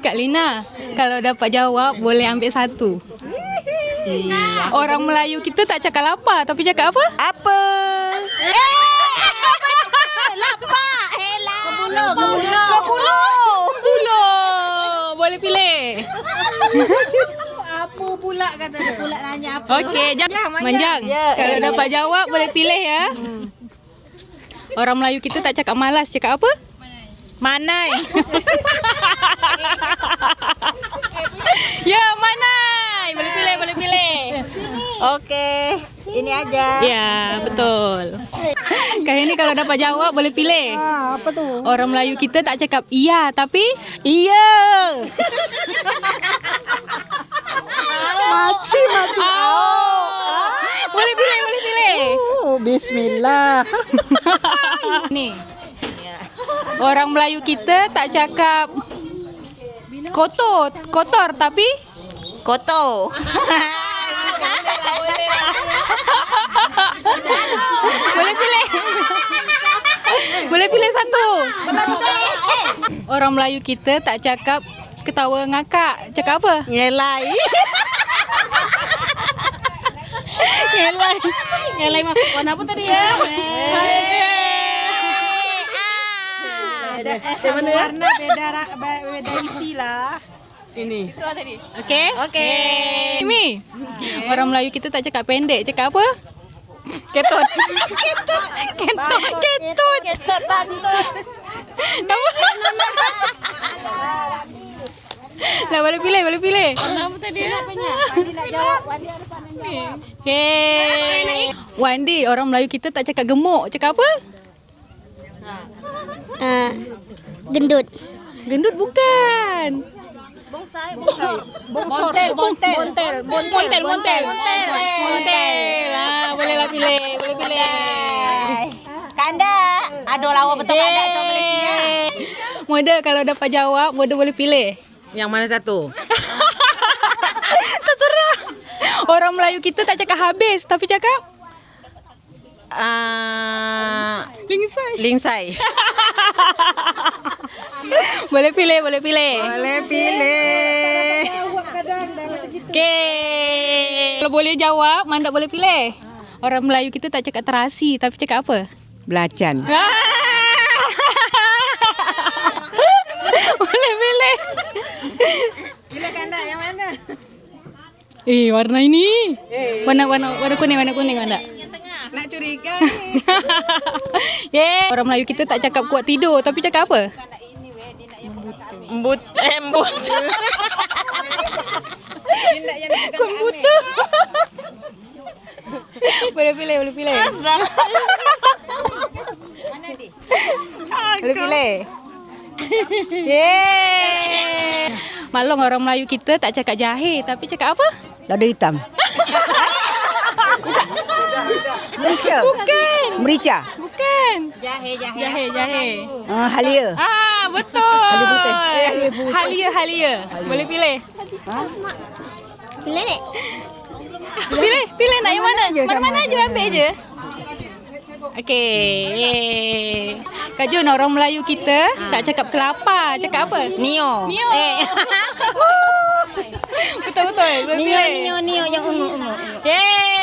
Kak Lina, kalau dapat jawab boleh ambil satu. Orang Melayu kita tak cakap lapar tapi cakap apa? Apa? Lapak. Hela. Buluh. Boleh pilih. Apa pula kata dia? Pula nanya apa? Okey, Manjang. Ya. Kalau dapat jawab boleh pilih ya. Orang Melayu kita tak cakap malas, cakap apa? Manai. Ya, Manai. Boleh pilih. Okey. Ini aja. Ya, betul. Kali ini kalau dapat jawab boleh pilih. Apa tu? Orang Melayu kita tak cakap iya tapi Iya. oh. Boleh pilih. Oh, bismillah. Ni. Orang Melayu kita tak cakap kotor tapi Kotor. boleh pilih satu. Orang Melayu kita tak cakap ketawa ngakak, cakap apa? Ngelai. Ngelai makan apa tadi ya? Sama warna beda isi lah. Ini. Itu tadi. Okey? Okey. Mimi. Orang Melayu kita tak cakap pendek, cakap apa? Ketut. Ketut bantut. Lah boleh pilih. Apa tadi ya? Okey. Wandi, orang Melayu kita tak cakap gemuk, cakap apa? Gendut. Gendut bukan. Montel. Montel. Bolehlah pilih. Kanda. Aduh lawa betul Kanda coba Malaysia. Model kalau dapat jawab, model boleh pilih. Yang mana satu? Terserah. Orang Melayu kita tak cakap habis, tapi cakap lingsai. Lingsai. Boleh pilih. Boleh pilih. Okey. Kalau boleh jawab, Manda boleh pilih. Orang Melayu kita tak cakap terasi, tapi cakap apa? Belacan. Boleh pilih. Pilih Kanda yang mana? Warna ini. Warna kuning Manda. Nak curiga ni. Yeah. Orang Melayu kita tak cakap kuat tidur, tapi cakap apa? Embut. Komputer. Boleh pilih. Mana di? Boleh pilih. Yeay. Maklum orang Melayu kita tak cakap jahe, tapi cakap apa? Lada hitam. Merica. Bukan. Merica. Bukan. Jahe. Halia. Betul. Halia putih. Halia. Boleh pilih. Pilih. Pilih nak yang mana? Mana-mana aja ambil je. Okey. Kak Jun, orang Melayu kita tak cakap kelapa, cakap apa? Nio. Betul. Boleh pilih. Nio yang ungu. Yeay.